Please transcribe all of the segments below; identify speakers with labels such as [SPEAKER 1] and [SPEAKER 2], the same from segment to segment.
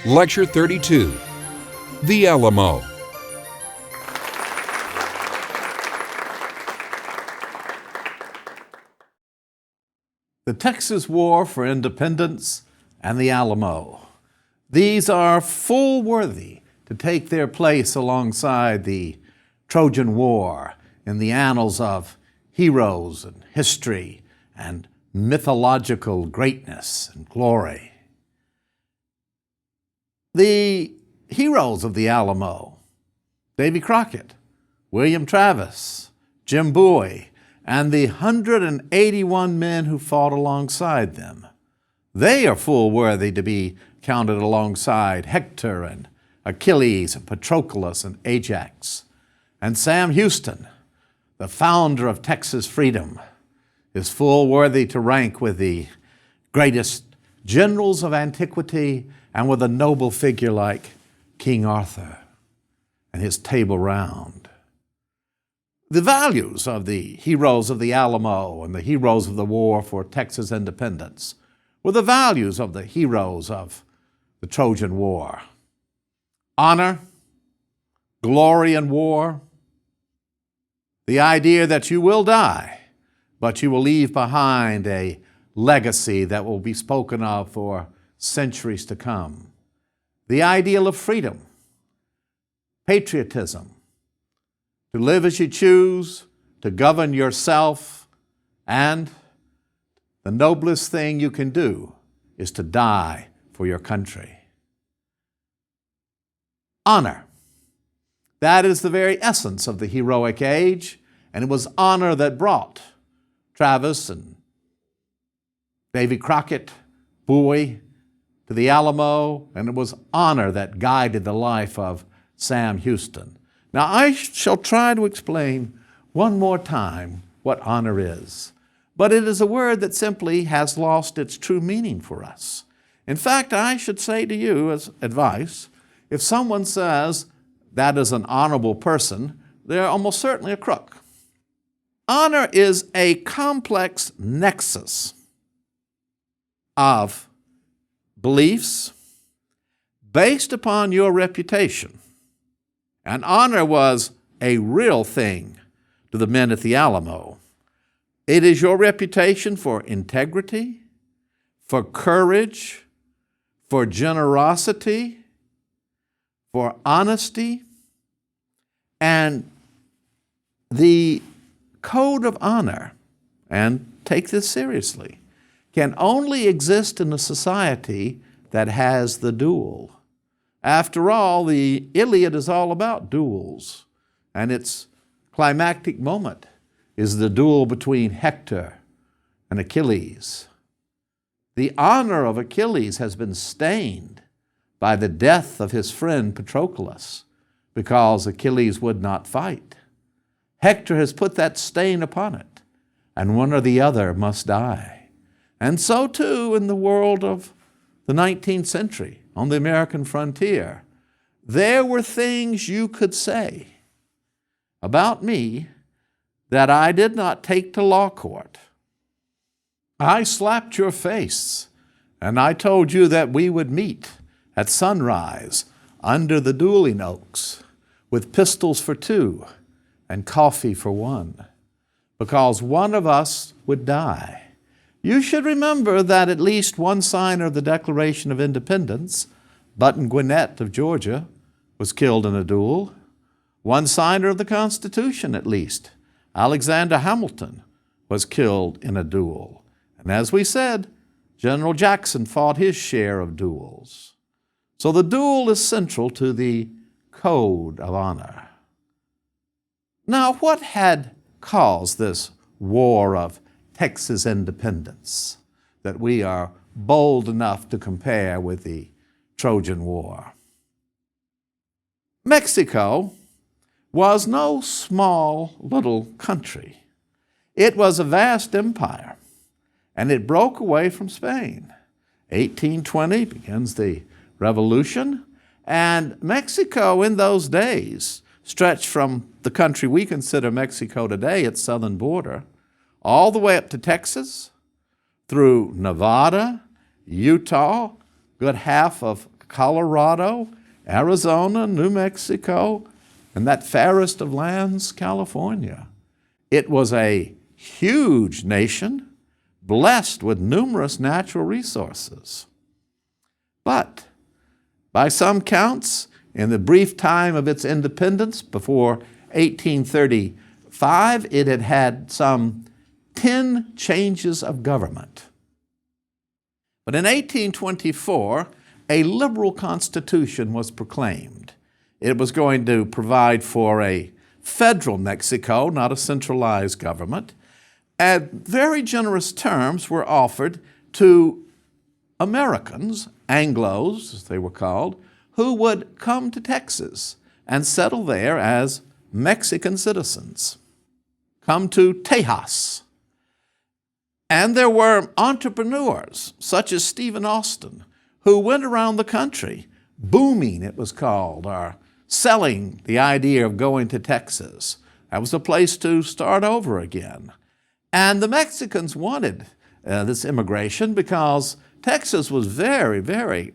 [SPEAKER 1] Lecture 32, The Alamo.
[SPEAKER 2] The Texas War for Independence and the Alamo. These are full worthy to take their place alongside the Trojan War in the annals of heroes and history and mythological greatness and glory. The heroes of the Alamo: Davy Crockett, William Travis, Jim Bowie, and the 181 men who fought alongside them. They are full worthy to be counted alongside Hector and Achilles and Patroclus and Ajax. And Sam Houston, the founder of Texas freedom, is full worthy to rank with the greatest generals of antiquity and with a noble figure like King Arthur and his Table Round. The values of the heroes of the Alamo and the heroes of the war for Texas independence were the values of the heroes of the Trojan War: honor, glory in war, the idea that you will die, but you will leave behind a legacy that will be spoken of for centuries to come, the ideal of freedom, patriotism, to live as you choose, to govern yourself, and the noblest thing you can do is to die for your country. Honor. That is the very essence of the heroic age, and it was honor that brought Travis and Davy Crockett, Bowie, to the Alamo, and it was honor that guided the life of Sam Houston. Now, I shall try to explain one more time what honor is, but it is a word that simply has lost its true meaning for us. In fact, I should say to you as advice, if someone says that is an honorable person, they're almost certainly a crook. Honor is a complex nexus of beliefs based upon your reputation. And honor was a real thing to the men at the Alamo. It is your reputation for integrity, for courage, for generosity, for honesty. And the code of honor, and take this seriously, can only exist in a society that has the duel. After all, the Iliad is all about duels, and its climactic moment is the duel between Hector and Achilles. The honor of Achilles has been stained by the death of his friend Patroclus because Achilles would not fight. Hector has put that stain upon it, and one or the other must die. And so too in the world of the 19th century, on the American frontier, there were things you could say about me that I did not take to law court. I slapped your face, and I told you that we would meet at sunrise under the dueling oaks with pistols for two and coffee for one, because one of us would die. You should remember that at least one signer of the Declaration of Independence, Button Gwinnett of Georgia, was killed in a duel. One signer of the Constitution, at least, Alexander Hamilton, was killed in a duel. And as we said, General Jackson fought his share of duels. So the duel is central to the code of honor. Now, what had caused this war of Texas independence that we are bold enough to compare with the Trojan War? Mexico was no small little country. It was a vast empire, and it broke away from Spain. 1820 begins the revolution, and Mexico in those days stretched from the country we consider Mexico today, its southern border, all the way up to Texas, through Nevada, Utah, good half of Colorado, Arizona, New Mexico, and that fairest of lands, California. It was a huge nation, blessed with numerous natural resources. But by some counts, in the brief time of its independence before 1835, it had had some 10 changes of government. But in 1824, a liberal constitution was proclaimed. It was going to provide for a federal Mexico, not a centralized government, and very generous terms were offered to Americans, Anglos as they were called, who would come to Texas and settle there as Mexican citizens, come to Tejas. And there were entrepreneurs, such as Stephen Austin, who went around the country, booming it was called, or selling the idea of going to Texas. That was a place to start over again. And the Mexicans wanted this immigration because Texas was very, very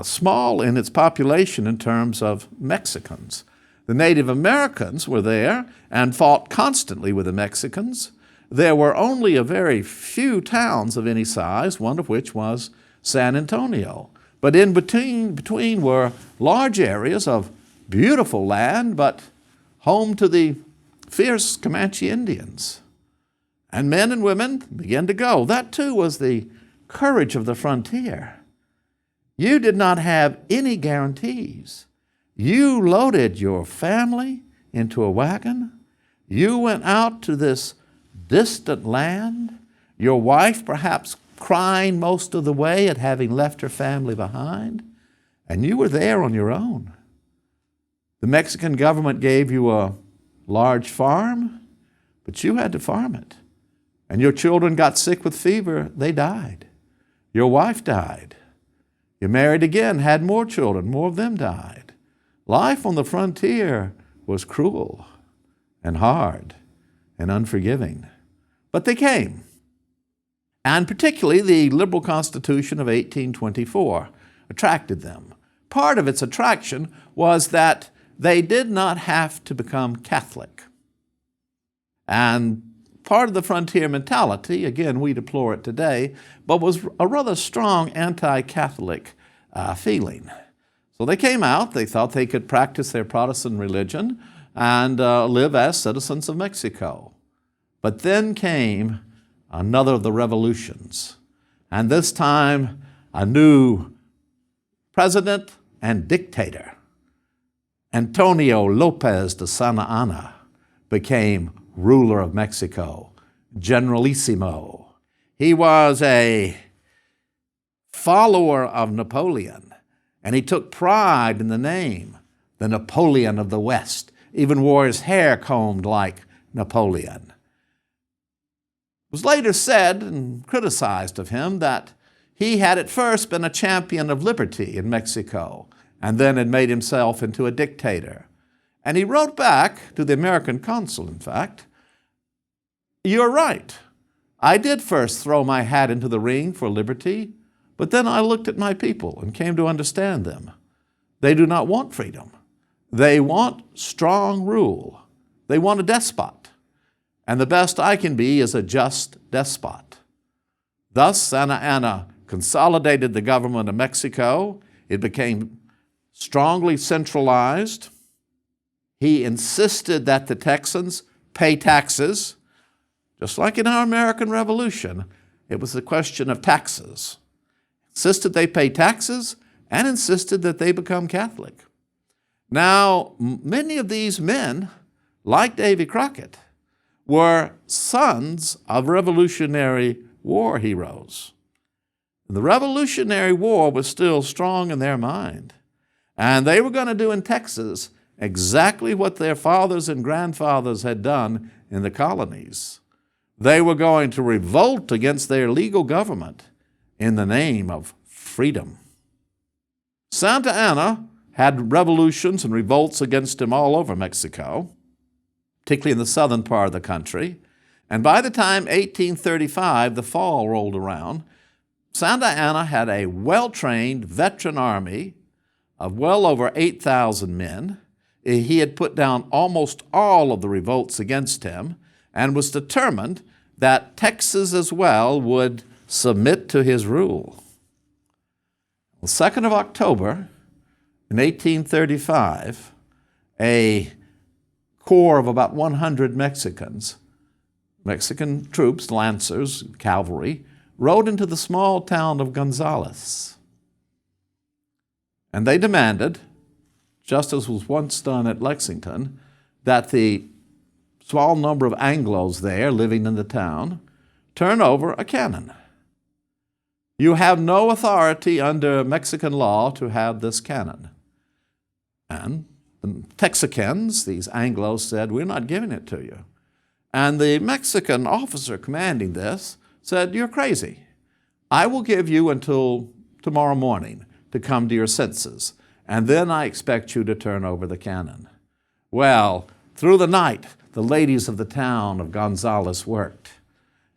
[SPEAKER 2] small in its population in terms of Mexicans. The Native Americans were there and fought constantly with the Mexicans. There were only a very few towns of any size, one of which was San Antonio. But in between were large areas of beautiful land, but home to the fierce Comanche Indians. And men and women began to go. That too was the courage of the frontier. You did not have any guarantees. You loaded your family into a wagon. You went out to this distant land, your wife perhaps crying most of the way at having left her family behind, and you were there on your own. The Mexican government gave you a large farm, but you had to farm it. And your children got sick with fever, they died. Your wife died. You married again, had more children, more of them died. Life on the frontier was cruel and hard and unforgiving. But they came. And particularly the liberal Constitution of 1824 attracted them. Part of its attraction was that they did not have to become Catholic. And part of the frontier mentality, again, we deplore it today, but was a rather strong anti-Catholic feeling. So they came out, they thought they could practice their Protestant religion and live as citizens of Mexico. But then came another of the revolutions, and this time a new president and dictator. Antonio Lopez de Santa Anna became ruler of Mexico, Generalissimo. He was a follower of Napoleon, and he took pride in the name, the Napoleon of the West, even wore his hair combed like Napoleon. It was later said and criticized of him that he had at first been a champion of liberty in Mexico and then had made himself into a dictator. And he wrote back to the American consul, in fact, "You're right. I did first throw my hat into the ring for liberty, but then I looked at my people and came to understand them. They do not want freedom. They want strong rule. They want a despot. And the best I can be is a just despot." Thus, Santa Anna consolidated the government of Mexico. It became strongly centralized. He insisted that the Texans pay taxes. Just like in our American Revolution, it was a question of taxes. Insisted they pay taxes and insisted that they become Catholic. Now, many of these men, like Davy Crockett, were sons of Revolutionary War heroes. The Revolutionary War was still strong in their mind, and they were going to do in Texas exactly what their fathers and grandfathers had done in the colonies. They were going to revolt against their legal government in the name of freedom. Santa Anna had revolutions and revolts against him all over Mexico, particularly in the southern part of the country. And by the time 1835, the fall rolled around, Santa Anna had a well-trained veteran army of well over 8,000 men. He had put down almost all of the revolts against him and was determined that Texas as well would submit to his rule. The 2nd of October in 1835, a corps of about 100 Mexican troops, lancers, cavalry, rode into the small town of Gonzales. And they demanded, just as was once done at Lexington, that the small number of Anglos there living in the town turn over a cannon. You have no authority under Mexican law to have this cannon. And the Texicans, these Anglos, said, we're not giving it to you. And the Mexican officer commanding this said, you're crazy. I will give you until tomorrow morning to come to your senses, and then I expect you to turn over the cannon. Well, through the night, the ladies of the town of Gonzales worked.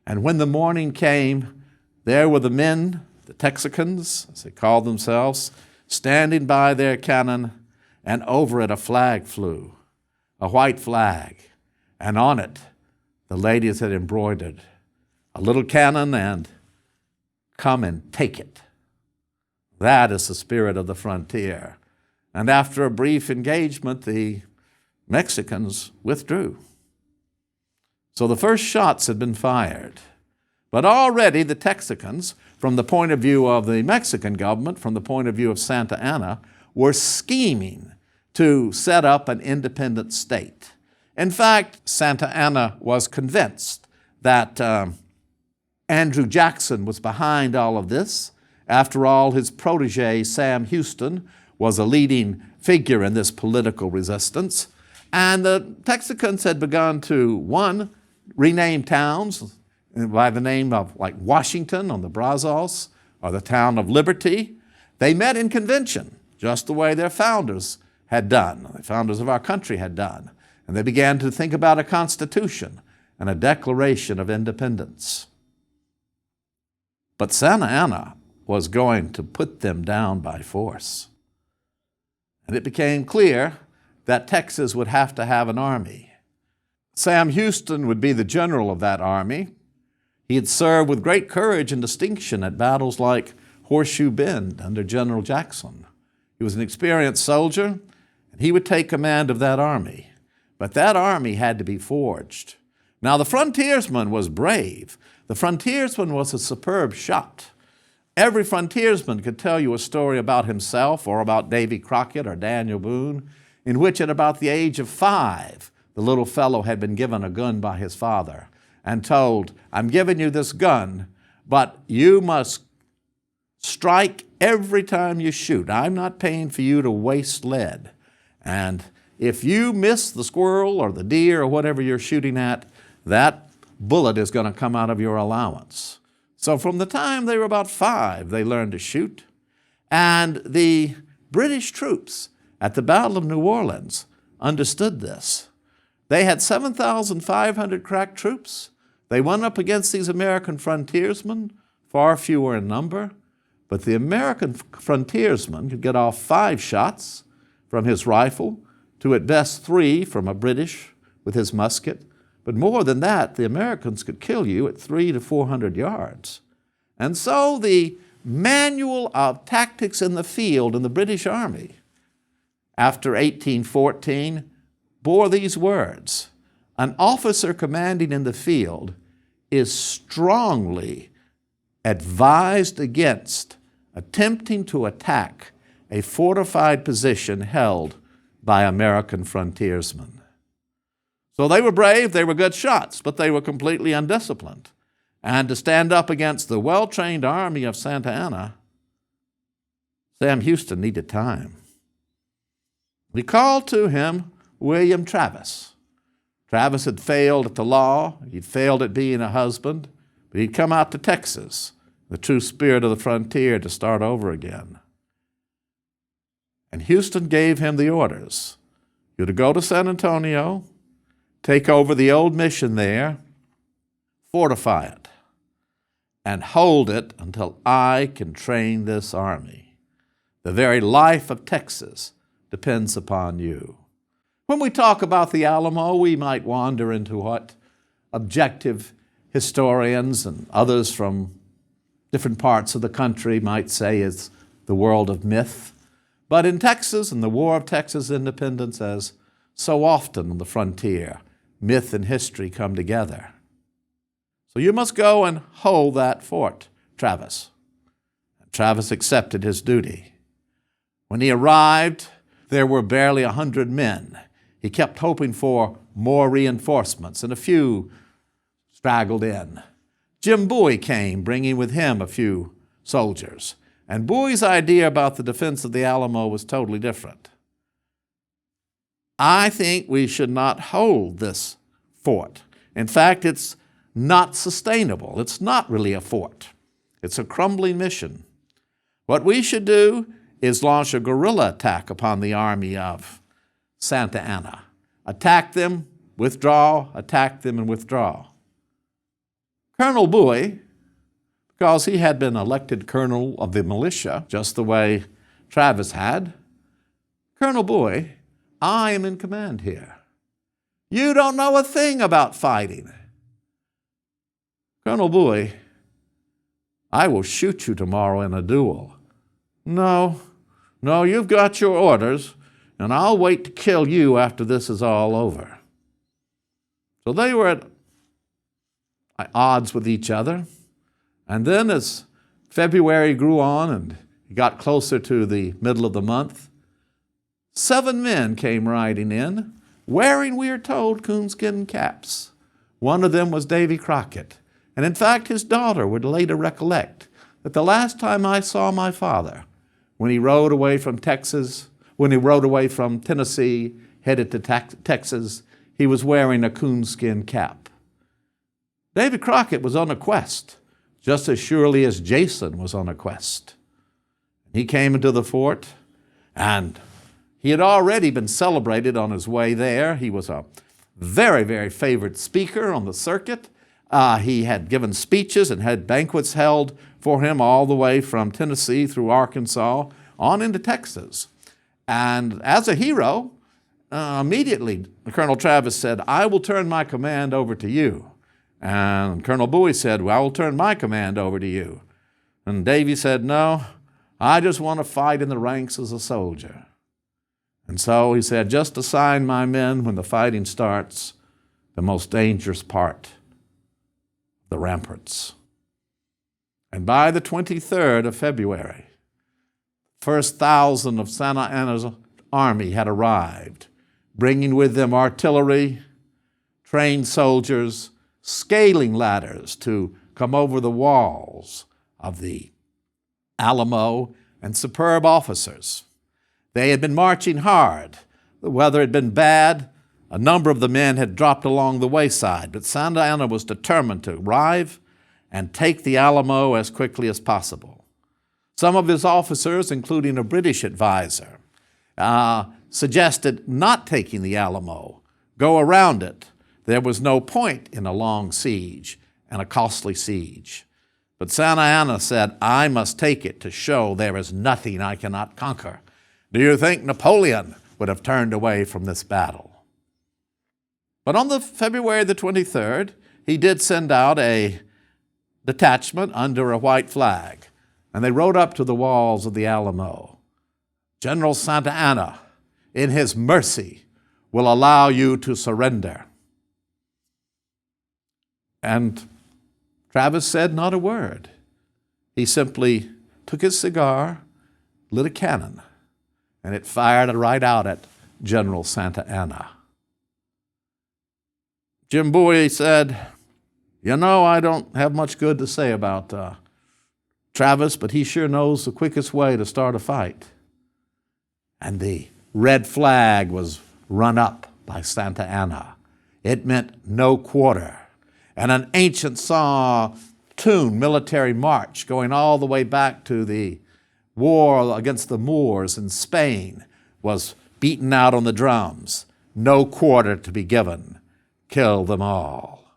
[SPEAKER 2] And when the morning came, there were the men, the Texicans, as they called themselves, standing by their cannon, and over it a flag flew, a white flag, and on it the ladies had embroidered a little cannon and come and take it. That is the spirit of the frontier. And after a brief engagement, the Mexicans withdrew. So the first shots had been fired. But already the Texicans, from the point of view of the Mexican government, from the point of view of Santa Anna, were scheming to set up an independent state. In fact, Santa Anna was convinced that Andrew Jackson was behind all of this. After all, his protege, Sam Houston, was a leading figure in this political resistance. And the Texicans had begun to, one, rename towns by the name of, like Washington on the Brazos, or the town of Liberty. They met in convention, just the way their founders had done, the founders of our country had done. And they began to think about a constitution and a declaration of independence. But Santa Anna was going to put them down by force. And it became clear that Texas would have to have an army. Sam Houston would be the general of that army. He had served with great courage and distinction at battles like Horseshoe Bend under General Jackson. He was an experienced soldier, and he would take command of that army. But that army had to be forged. Now, the frontiersman was brave. The frontiersman was a superb shot. Every frontiersman could tell you a story about himself or about Davy Crockett or Daniel Boone, in which at about the age of 5, the little fellow had been given a gun by his father and told, I'm giving you this gun, but you must strike every time you shoot. I'm not paying for you to waste lead. And if you miss the squirrel or the deer or whatever you're shooting at, that bullet is going to come out of your allowance. So from the time they were about 5, they learned to shoot. And the British troops at the Battle of New Orleans understood this. They had 7,500 crack troops. They went up against these American frontiersmen, far fewer in number, but the American frontiersman could get off 5 shots from his rifle to at best 3 from a British with his musket. But more than that, the Americans could kill you at 300 to 400 yards. And so the manual of tactics in the field in the British Army after 1814 bore these words: an officer commanding in the field is strongly advised against attempting to attack a fortified position held by American frontiersmen. So they were brave, they were good shots, but they were completely undisciplined. And to stand up against the well-trained army of Santa Anna, Sam Houston needed time. He called to him William Travis. Travis had failed at the law, he'd failed at being a husband, but he'd come out to Texas, the true spirit of the frontier, to start over again. And Houston gave him the orders. You're to go to San Antonio, take over the old mission there, fortify it. and hold it until I can train this army. The very life of Texas depends upon you. When we talk about the Alamo, we might wander into what objective historians and others from different parts of the country might say is the world of myth. But in Texas, and the War of Texas Independence, as so often on the frontier, myth and history come together. So you must go and hold that fort, Travis. And Travis accepted his duty. When he arrived, there were barely 100 men. He kept hoping for more reinforcements, and a few straggled in. Jim Bowie came, bringing with him a few soldiers. And Bowie's idea about the defense of the Alamo was totally different. I think we should not hold this fort. In fact, it's not sustainable. It's not really a fort. It's a crumbling mission. What we should do is launch a guerrilla attack upon the army of Santa Anna. Attack them, withdraw, attack them, and withdraw. Colonel Bowie, because he had been elected colonel of the militia, just the way Travis had, Colonel Bowie, I am in command here. You don't know a thing about fighting. Colonel Bowie, I will shoot you tomorrow in a duel. No, you've got your orders, and I'll wait to kill you after this is all over. So they were at odds with each other. And then as February grew on and it got closer to the middle of the month, 7 men came riding in, wearing, we are told, coonskin caps. One of them was Davy Crockett. And in fact, his daughter would later recollect that the last time I saw my father, when he rode away from Tennessee, headed to Texas, he was wearing a coonskin cap. Davy Crockett was on a quest, just as surely as Jason was on a quest. He came into the fort, and he had already been celebrated on his way there. He was a very, very favored speaker on the circuit. He had given speeches and had banquets held for him all the way from Tennessee through Arkansas on into Texas. And as a hero, immediately Colonel Travis said, I will turn my command over to you. And Colonel Bowie said, well, I will turn my command over to you. And Davy said, no, I just want to fight in the ranks as a soldier. And so he said, just assign my men when the fighting starts, the most dangerous part, the ramparts. And by the 23rd of February, the first 1,000 of Santa Anna's army had arrived, bringing with them artillery, trained soldiers, scaling ladders to come over the walls of the Alamo, and superb officers. They had been marching hard. The weather had been bad. A number of the men had dropped along the wayside, but Santa Anna was determined to arrive and take the Alamo as quickly as possible. Some of his officers, including a British advisor, suggested not taking the Alamo, go around it. There was no point in a long siege and a costly siege. But Santa Anna said, I must take it to show there is nothing I cannot conquer. Do you think Napoleon would have turned away from this battle? But on the February the 23rd, he did send out a detachment under a white flag, and they rode up to the walls of the Alamo. General Santa Anna, in his mercy, will allow you to surrender. And Travis said not a word. He simply took his cigar, lit a cannon, and it fired right out at General Santa Anna. Jim Bowie said, I don't have much good to say about Travis, but he sure knows the quickest way to start a fight. And the red flag was run up by Santa Anna. It meant no quarter. And an ancient tune, military march, going all the way back to the war against the Moors in Spain, was beaten out on the drums. No quarter to be given. Kill them all.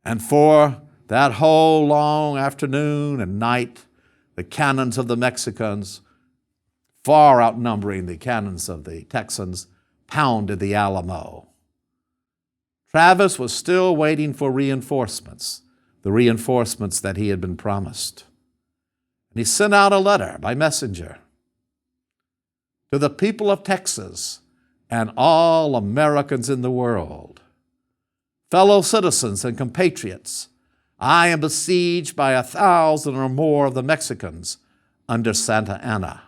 [SPEAKER 2] And for That whole long afternoon and night, the cannons of the Mexicans, far outnumbering the cannons of the Texans, pounded the Alamo. Travis was still waiting for reinforcements, the reinforcements that he had been promised. And he sent out a letter by messenger to the people of Texas and all Americans in the world. Fellow citizens and compatriots, I am besieged by 1,000 or more of the Mexicans under Santa Anna.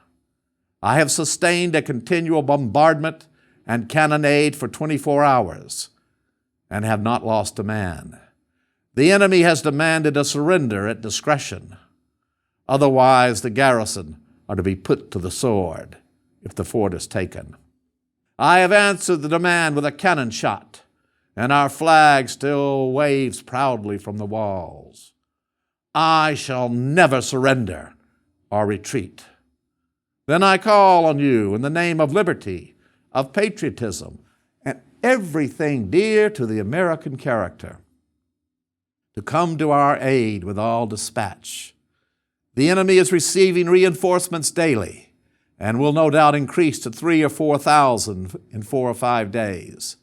[SPEAKER 2] I have sustained a continual bombardment and cannonade for 24 hours and have not lost a man. The enemy has demanded a surrender at discretion. Otherwise, the garrison are to be put to the sword if the fort is taken. I have answered the demand with a cannon shot, and our flag still waves proudly from the walls. I shall never surrender or retreat. Then I call on you in the name of liberty, of patriotism, and everything dear to the American character, to come to our aid with all dispatch. The enemy is receiving reinforcements daily and will no doubt increase to 3,000 or 4,000 in 4 or 5 days.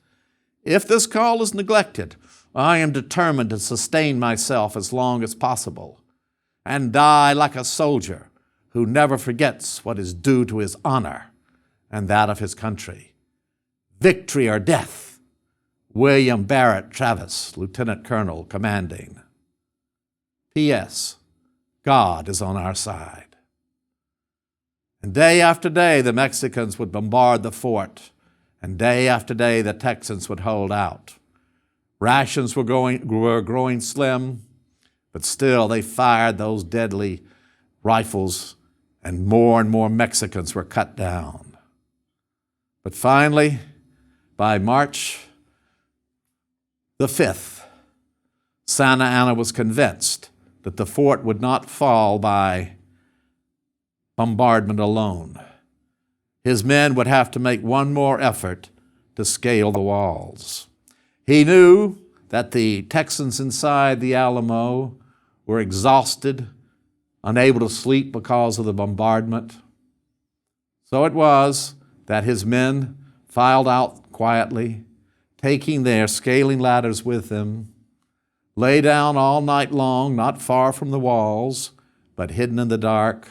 [SPEAKER 2] If this call is neglected, I am determined to sustain myself as long as possible and die like a soldier who never forgets what is due to his honor and that of his country. Victory or death. William Barrett Travis, Lieutenant Colonel, commanding. P.S. God is on our side. And day after day, the Mexicans would bombard the fort, and day after day, the Texans would hold out. Rations were growing slim, but still they fired those deadly rifles, and more Mexicans were cut down. But finally, by March the 5th, Santa Anna was convinced that the fort would not fall by bombardment alone. His men would have to make one more effort to scale the walls. He knew that the Texans inside the Alamo were exhausted, unable to sleep because of the bombardment. So it was that his men filed out quietly, taking their scaling ladders with them, lay down all night long, not far from the walls, but hidden in the dark.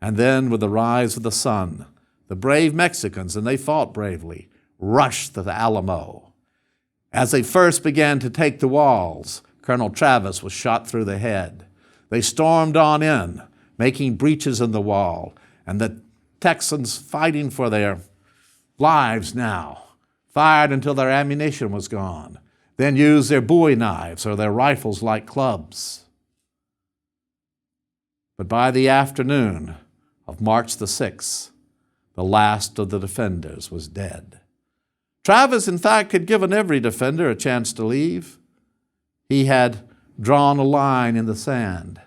[SPEAKER 2] And then, with the rise of the sun, the brave Mexicans, and they fought bravely, rushed to the Alamo. As they first began to take the walls, Colonel Travis was shot through the head. They stormed on in, making breaches in the wall, and the Texans, fighting for their lives now, fired until their ammunition was gone, then used their bowie knives or their rifles like clubs. But by the afternoon of March the 6th, the last of the defenders was dead. Travis, in fact, had given every defender a chance to leave. He had drawn a line in the sand,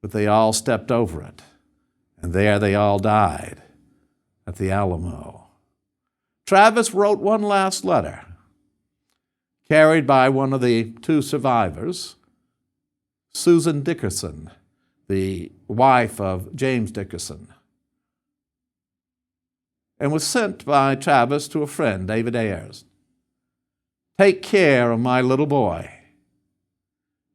[SPEAKER 2] but they all stepped over it, and there they all died at the Alamo. Travis wrote one last letter, carried by one of the 2 survivors, Susan Dickerson, the wife of James Dickerson, and was sent by Travis to a friend, David Ayers. Take care of my little boy.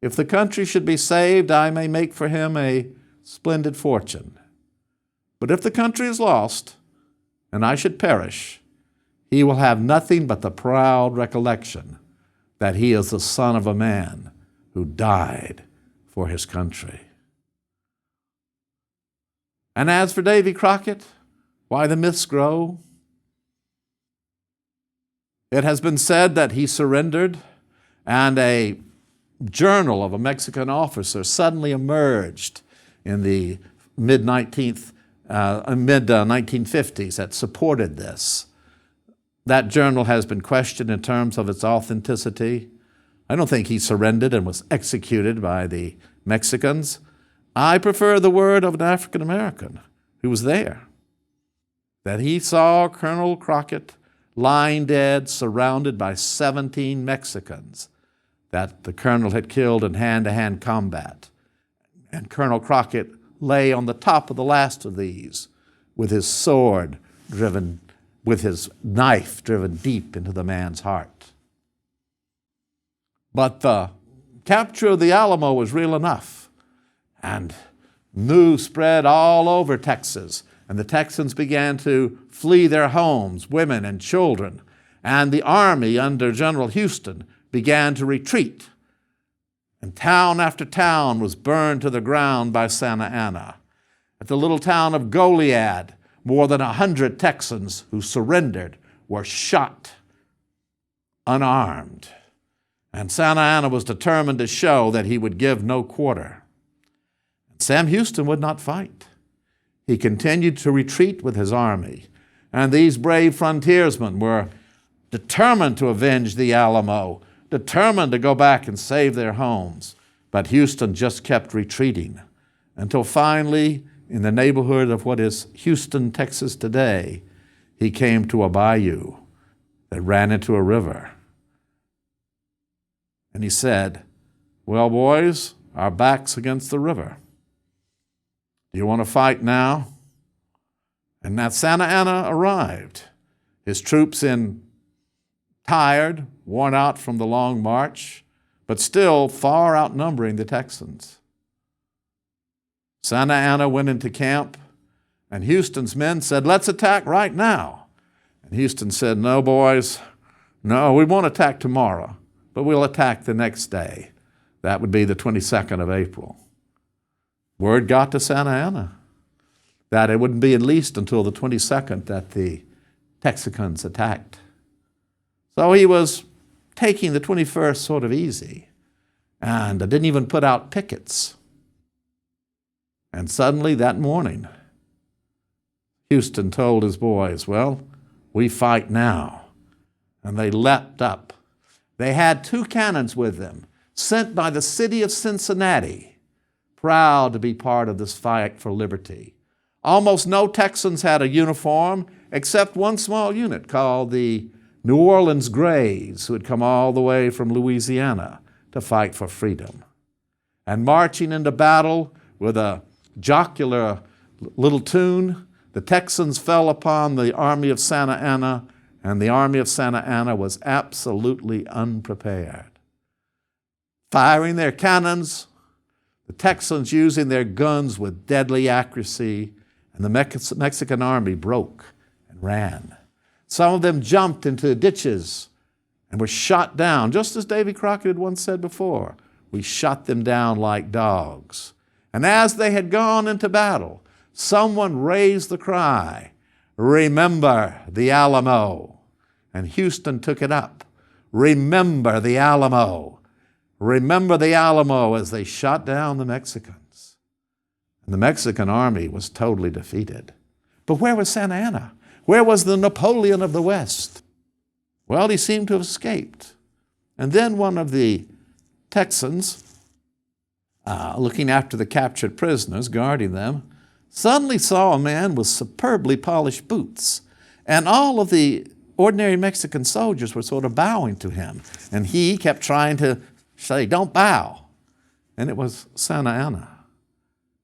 [SPEAKER 2] If the country should be saved, I may make for him a splendid fortune. But if the country is lost, and I should perish, he will have nothing but the proud recollection that he is the son of a man who died for his country. And as for Davy Crockett, why the myths grow. It has been said that he surrendered, and a journal of a Mexican officer suddenly emerged in the mid-1950s that supported this. That journal has been questioned in terms of its authenticity. I don't think he surrendered and was executed by the Mexicans. I prefer the word of an African American who was there, that he saw Colonel Crockett lying dead, surrounded by 17 Mexicans, that the colonel had killed in hand-to-hand combat. And Colonel Crockett lay on the top of the last of these with his knife driven deep into the man's heart. But the capture of the Alamo was real enough, and news spread all over Texas, and the Texans began to flee their homes, women and children, and the army under General Houston began to retreat. And town after town was burned to the ground by Santa Anna. At the little town of Goliad, more than 100 Texans who surrendered were shot unarmed. And Santa Anna was determined to show that he would give no quarter. Sam Houston would not fight. He continued to retreat with his army. And these brave frontiersmen were determined to avenge the Alamo, determined to go back and save their homes. But Houston just kept retreating until finally, in the neighborhood of what is Houston, Texas today, he came to a bayou that ran into a river. And he said, "Well, boys, our back's against the river. Do you want to fight now?" And now Santa Anna arrived, his troops tired, worn out from the long march, but still far outnumbering the Texans. Santa Anna went into camp, and Houston's men said, "Let's attack right now." And Houston said, "No, boys, no, we won't attack tomorrow, but we'll attack the next day." That would be the 22nd of April. Word got to Santa Anna that it wouldn't be at least until the 22nd that the Texicans attacked. So he was taking the 21st sort of easy, and didn't even put out pickets. And suddenly that morning, Houston told his boys, "Well, we fight now." And they leapt up. They had 2 cannons with them, sent by the city of Cincinnati, proud to be part of this fight for liberty. Almost no Texans had a uniform except one small unit called the New Orleans Grays, who had come all the way from Louisiana to fight for freedom. And marching into battle with a jocular little tune, the Texans fell upon the army of Santa Anna, and the army of Santa Anna was absolutely unprepared. Firing their cannons, the Texans using their guns with deadly accuracy, and the Mexican army broke and ran. Some of them jumped into ditches and were shot down, just as Davy Crockett had once said before, "We shot them down like dogs." And as they had gone into battle, someone raised the cry, "Remember the Alamo." And Houston took it up. "Remember the Alamo. Remember the Alamo," as they shot down the Mexicans. And the Mexican army was totally defeated. But where was Santa Anna? Where was the Napoleon of the West? Well, he seemed to have escaped. And then one of the Texans, looking after the captured prisoners, guarding them, suddenly saw a man with superbly polished boots. And all of the ordinary Mexican soldiers were sort of bowing to him. And he kept trying to say, "Don't bow." And it was Santa Anna.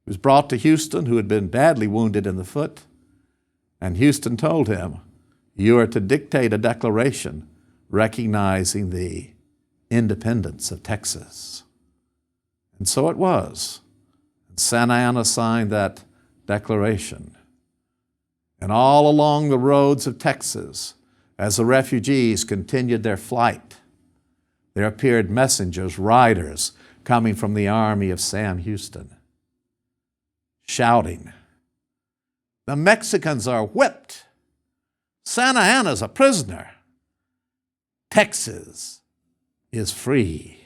[SPEAKER 2] He was brought to Houston, who had been badly wounded in the foot. And Houston told him, "You are to dictate a declaration recognizing the independence of Texas." And so it was. And Santa Anna signed that declaration. And all along the roads of Texas, as the refugees continued their flight, there appeared messengers, riders, coming from the army of Sam Houston, shouting, "The Mexicans are whipped. Santa Anna's a prisoner. Texas is free."